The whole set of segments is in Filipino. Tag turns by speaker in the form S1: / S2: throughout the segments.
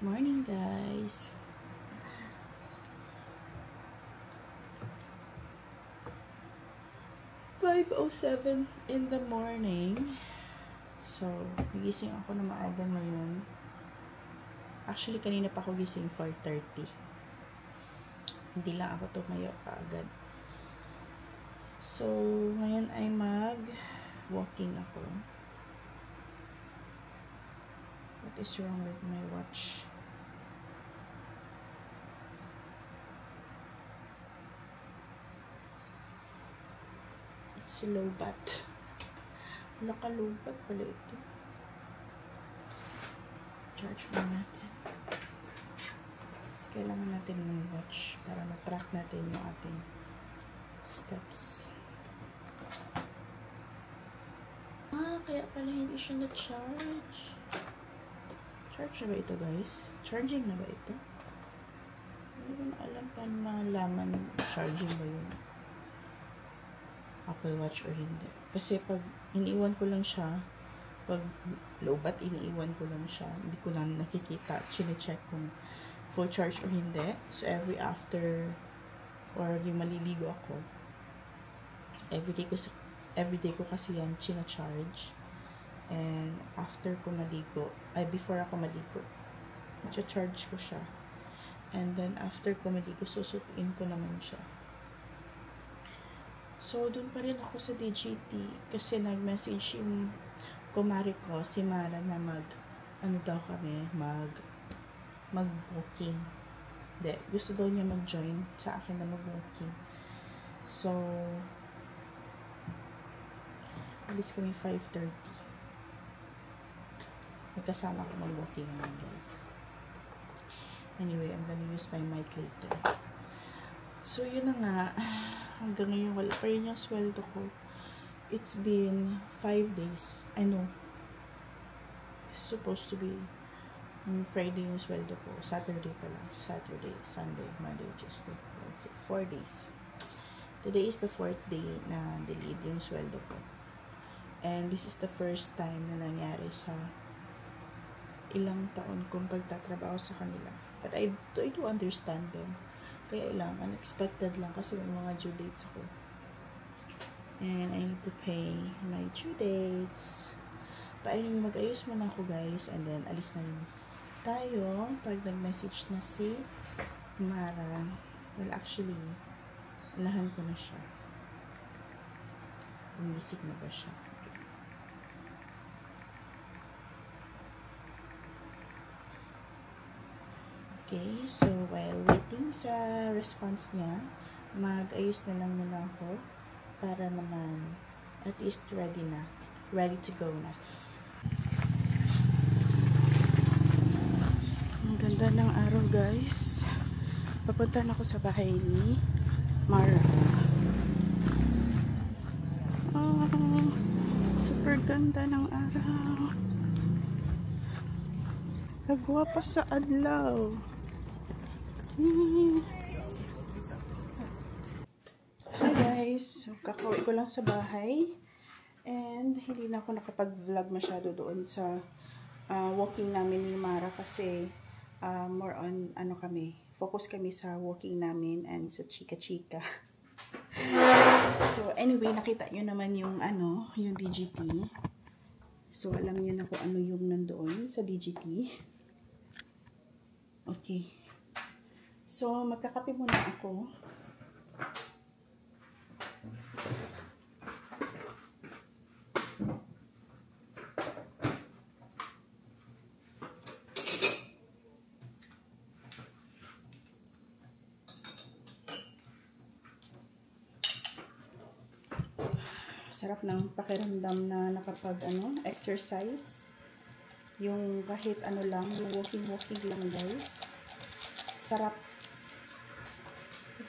S1: Morning, guys. "5:07 in the morning." So, nagising ako na maaga ngayon. Actually, kanina pa ako gising 4:30. Hindi lang ako tumayo kaagad. So, ngayon ay mag-walking ako. What is wrong with my watch? It's low-bat. Naka-low-bat pala ito. Charge mo natin. Kasi kailangan natin ng watch para ma-track natin yung ating steps. Kaya pala hindi siya na-charge. Charge na ba ito, guys? Charging na ba ito? Hindi ko na alam paano malaman charging ba yung Apple Watch or hindi. Kasi pag iniiwan ko lang siya, pag low-bat, iniiwan ko lang siya. Hindi ko lang nakikita. Chine-check kung full charge o hindi. So, every after or yung maliligo ako, everyday ko kasi yan china-charge. And after ko maligo, before ako maligo, charge ko siya. And then, after ko maligo, susutuin ko naman siya. So, dun pa rin ako sa DGT kasi nag-message yung kumari ko, si Mara, na mag-booking. Gusto daw niya mag-join sa akin na mag-booking. So, alis kami 5:30. Magkasama ko mag-booking naman, guys. Anyway, I'm gonna use my mic later. So, yun na nga. Hanggang ngayon, wala pa rin yung sweldo ko. It's been 5 days. I know. It's supposed to be Friday yung sweldo ko. Saturday pala. Saturday, Sunday, Monday, Tuesday, Wednesday. 4 days. Today is the 4th day na delayed yung sweldo ko. And this is the first time na nangyari sa ilang taon kong pagtatrabaho sa kanila. But I do understand them. Kaya lang, unexpected lang kasi may mga due dates ako. And I need to pay my due dates. But anyway, mag-ayos muna ako, guys. And then, alis na rin tayo pag nag-message na si Mara. Well, actually, unahan ko na siya. Umisip na ba siya? Okay, so while waiting sa response niya, mag-ayos na lang muna ako para naman at least ready to go na. Ang ganda ng araw, guys. Papunta na ako sa bahay ni Mara. Super ganda ng araw. Nagwa pa sa adlaw. Hi guys, so, kakauwi ko lang sa bahay and hindi na ako nakapag-vlog masyado doon sa walking namin ni Mara kasi more on focus kami sa walking namin and sa chika-chika. So anyway, nakita nyo naman yung yung DGT. So alam nyo na kung ano yung nandoon sa DGT. Okay. So, magkakape muna ako. Sarap ng pakiramdam na exercise. Yung kahit lang, yung walking lang, guys. Sarap.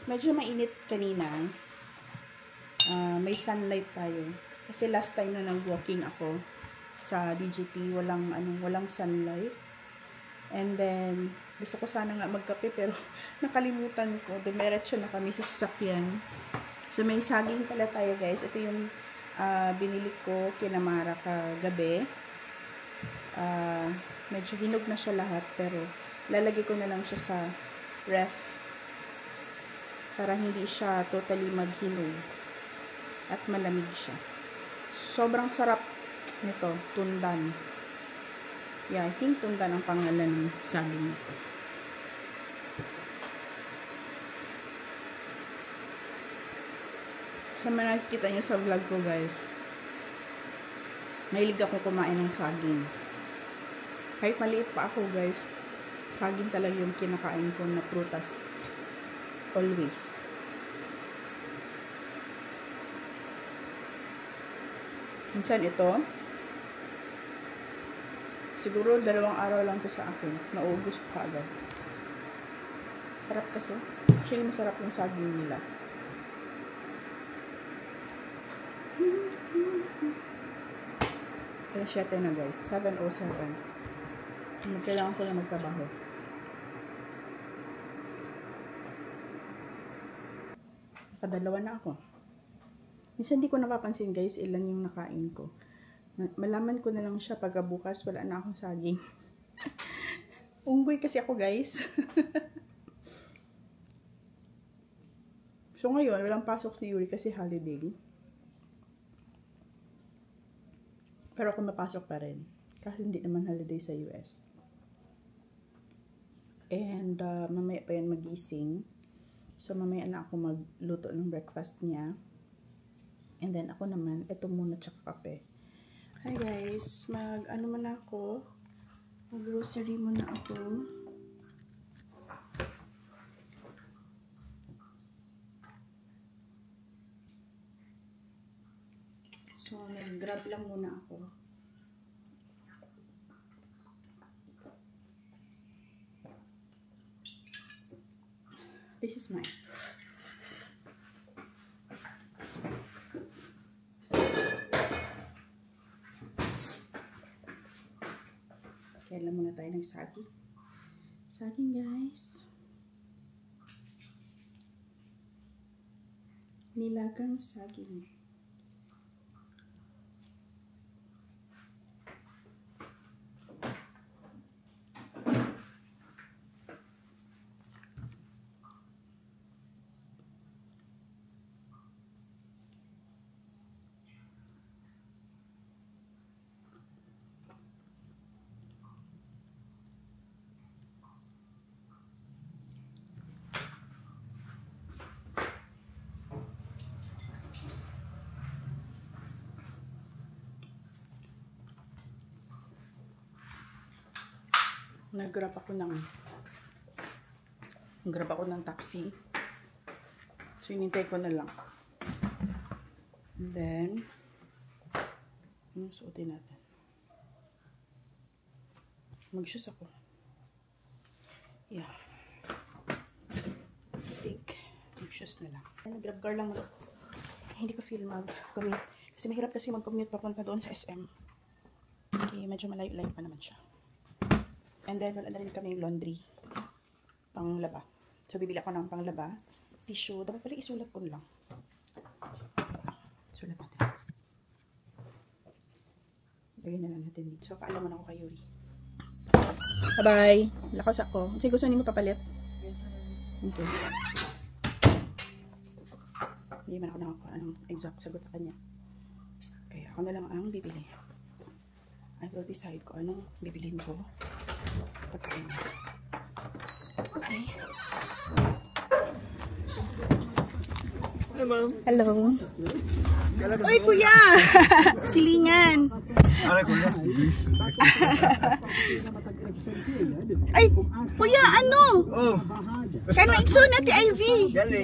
S1: Medyo mainit kanina. May sunlight tayo. Kasi last time na nag-walking ako sa DGT, walang sunlight. And then, gusto ko sana nga magkape pero nakalimutan ko. Dumiretso na kami sa sasakyan. So, may saging pala tayo, guys. Ito yung binili ko kina Mara kagabi. Medyo hinog na siya lahat pero lalagay ko na lang siya sa ref para hindi siya totally maghinog at malamig siya. Sobrang sarap nito, tundan. Yeah, I think tundan ang pangalan ng saging nito. Sa mga nakikita nyo sa vlog ko, guys, mahilig ako kumain ng saging. Kahit maliit pa ako, guys, saging talaga yung kinakain ko na prutas. Always. Minsan ito, siguro 2 araw lang to sa akin. Naubos ko agad. Sarap kasi. Actually, masarap yung saging nila. Alas 7 na, guys. 7:07. Kailangan ko na magtrabaho. Nakadalawa na ako. Minsan di ko napapansin, guys, ilan yung nakain ko. Malaman ko na lang siya pagkabukas wala na akong saging. Unggoy kasi ako, guys. So ngayon, walang pasok si Yuri kasi holiday. Pero ako mapasok pa rin. Kasi hindi naman holiday sa US. And mamaya pa yan magising. So mamaya na ako magluto ng breakfast niya. And then ako naman, ito muna tsaka kape. Hi guys, mag-ano muna ako. Mag-grocery muna ako. So, nag-grab lang muna ako. This is mine. Kailan muna tayo ng saging. Saging, guys. Nilagang saging. Nag-grab ako ng taxi. So, inintay ko na lang. And then, suotin natin. Mag-shoes ako. Yeah. I think, mag-shoes na lang. Nag-grab car lang ako. Hindi ko feel mag-commute. Kasi mahirap kasi mag-commute papunta doon sa SM. Okay, medyo malayo-layo pa naman siya. And then, wala na rin kami yung laundry. Panglaba. So, bibili ako ng panglaba. Tissue. Dapat pala isulat ko lang. Sulat natin. Lagyan na lang natin dito. So, kaalam mo na ako kay Yuri. Bye-bye. Lakas ako. Kasi gusto niyo papalit? Okay. Hindi man ako nakakuha ng exact sagot sa kanya. Okay, ako na lang ang bibili. I will decide ko anong bibilhin ko. Okay.
S2: Hello.
S1: Hello. Uy, kuya! Silingan. Ay, kuya, ano?
S2: Oh.
S1: Kaya naigsoon na ti Ivy.
S2: Gali.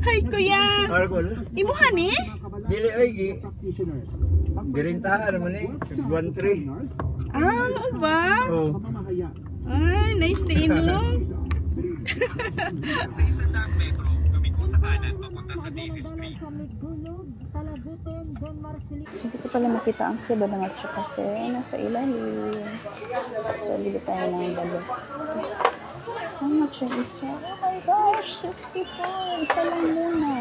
S1: Ay, kuya. Imuhan eh?
S2: Dili ay gi. Girintahan naman eh. 1-3.
S1: Ah, ano ba?
S2: Oh.
S1: Ay, nice to know.
S3: Sa 100 metro, lumiko sa kanan papunta sa Daisy Street.
S1: So, hindi ko pala makita ang siba ng atso kasi nasa ilalim. So, bili tayo ng balo. How much yung isa? Oh my gosh, 64. Isa lang muna.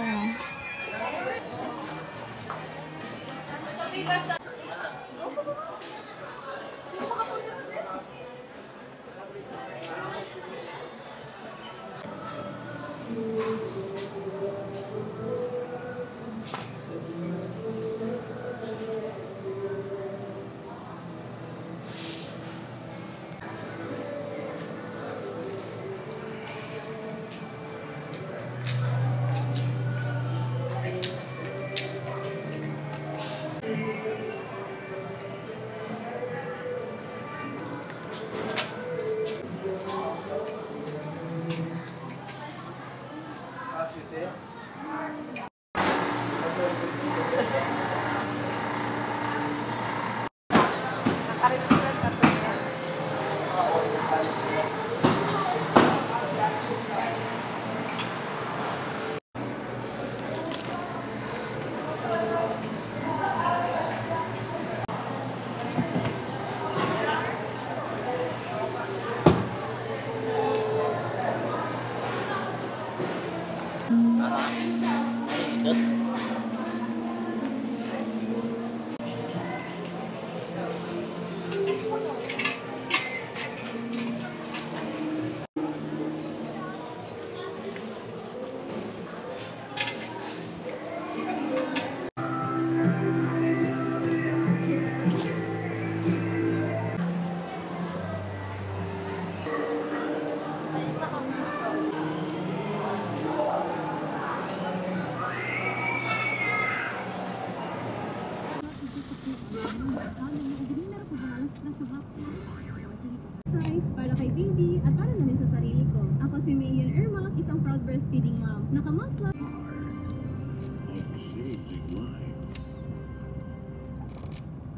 S4: kay baby at para na rin sa sarili ko. Ako si Mayan Ermac, isang proud breastfeeding mom. Naka-mom's love.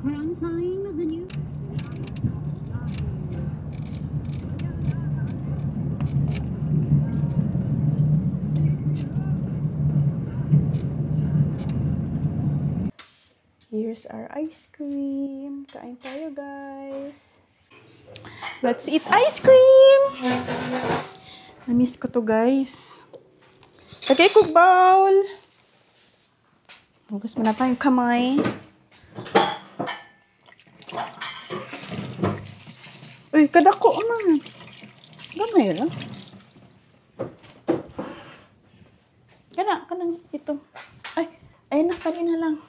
S4: Quarantine, the new...
S1: Here's our ice cream. Kain tayo, guys. Let's eat ice cream! Na-miss ko to, guys. Okay, cook bowl. Hugas muna tayong kamay. Uy, kadako man. Gamay lang. Kanang ito. Ay, ayun na, kanina lang.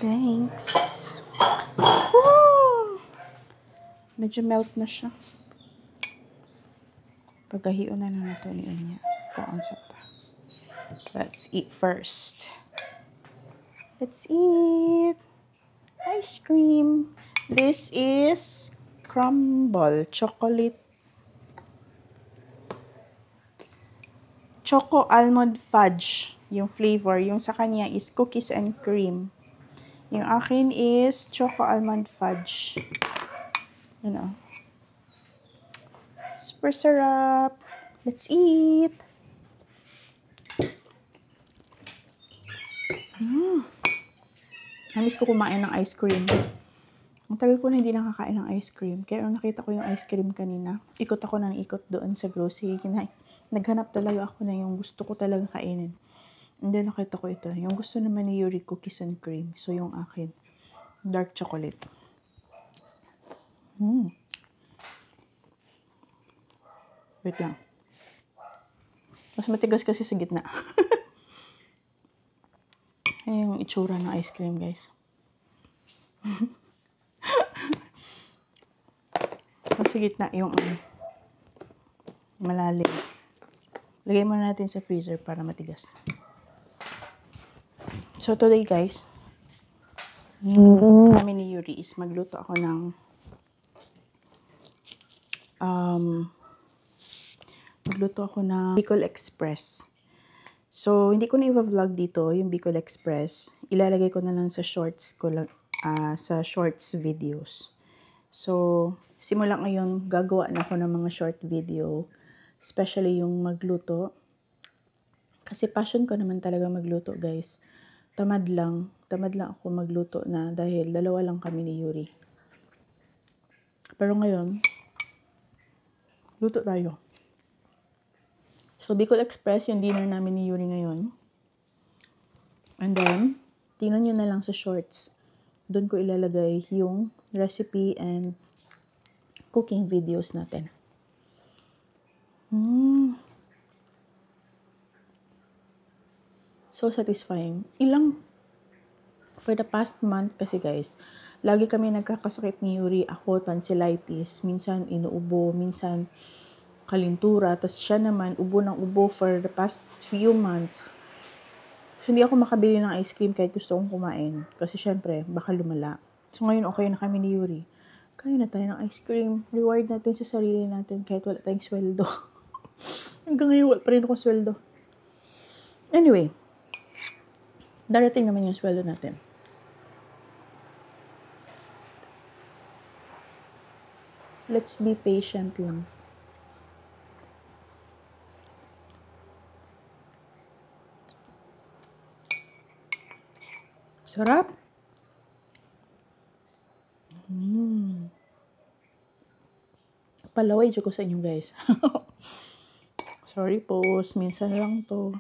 S1: Thanks. Woo! Medyo melt na siya. Pagkahiyon na lang ito niya. Kaunsa pa. Let's eat first. Let's eat ice cream. This is crumble chocolate. Choco almond fudge. Yung flavor. Yung sa kanya is cookies and cream. Yung akin is choco almond fudge. You know. Super sarap. Let's eat. Namiss ko kumain ng ice cream. Ang tagal ko na hindi nakakain ng ice cream. Kaya nung nakita ko yung ice cream kanina, ikot ako ng ikot doon sa grocery. Naghanap talaga ako na yung gusto ko talaga kainin. And then nakita ko ito. Yung gusto naman ni Yuri, cookies and cream. So yung akin, dark chocolate. Wait lang. Mas matigas kasi sa gitna. Ayan yung itsura ng ice cream, guys. Sa gitna yung malalim. Lagay muna natin sa freezer para matigas. So today, guys, namin ni Yuri is magluto ako ng Bicol Express. So, hindi ko na i-vlog dito yung Bicol Express. Ilalagay ko na lang sa shorts ko lang, sa shorts videos. So, simula ngayon, gagawa na ako ng mga short video. Especially yung magluto. Kasi passion ko naman talaga magluto, guys. Tamad lang ako magluto na dahil dalawa lang kami ni Yuri. Pero ngayon, luto tayo. So, Bicol Express, yung dinner namin ni Yuri ngayon. And then, tingnan nyo na lang sa shorts. Doon ko ilalagay yung recipe and cooking videos natin. So satisfying. For the past month kasi, guys, lagi kami nagkakasakit ni Yuri. Ako, tonsillitis. Minsan inuubo, minsan kalintura. Tapos siya naman, ubo ng ubo for the past few months. So, hindi ako makabili ng ice cream kahit gusto kong kumain. Kasi syempre, baka lumala. So, ngayon okay na kami ni Yuri. Kaya na tayo ng ice cream. Reward natin sa sarili natin kahit wala tayong sweldo. Hanggang ngayon, wala pa rin akong sweldo. Anyway, darating naman yung sweldo natin. Let's be patient lang. Sarap. Palaway ko sa inyo, guys. Sorry po, minsan lang to.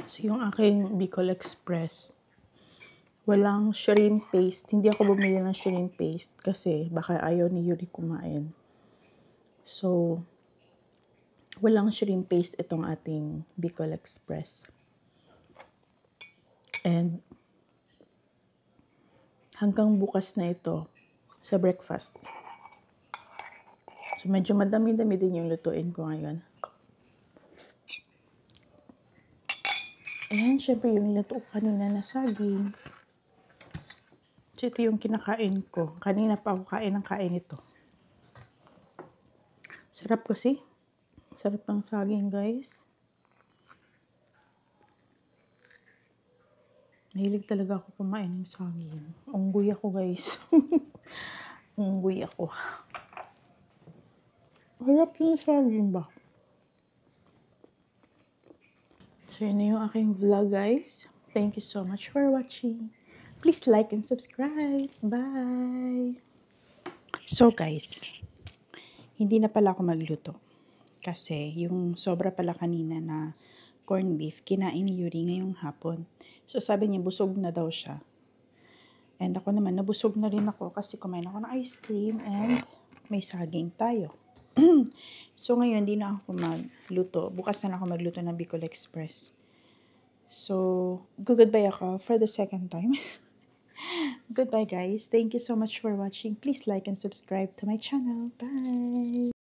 S1: So, yung aking Bicol Express, walang shrimp paste. Hindi ako bumili ng shrimp paste kasi baka ayaw ni Yuri kumain. So, walang shrimp paste itong ating Bicol Express. And, hanggang bukas na ito sa breakfast. So, medyo madami-dami din yung lutuin ko ngayon. Ayan, syempre yung luto ko kanina na saging. So, ito yung kinakain ko. Kanina pa ako kain ito. Sarap kasi. Sarap ng saging, guys. Mahilig talaga ako kumain ng saging. Unggoy ako, guys. Unggoy ako. Harap yung saging ba? So, yun na yung aking vlog, guys. Thank you so much for watching. Please like and subscribe. Bye! So, guys, hindi na pala ako magluto. Kasi, yung sobra pala kanina na corned beef, kinain ni Yuri ngayong hapon. So, sabi niya, busog na daw siya. And ako naman, nabusog na rin ako kasi kumain ako ng ice cream and may saging tayo. So, ngayon, di na ako magluto. Bukas na lang ako magluto ng Bicol Express. So, goodbye ako for the second time. Goodbye, guys. Thank you so much for watching. Please like and subscribe to my channel. Bye!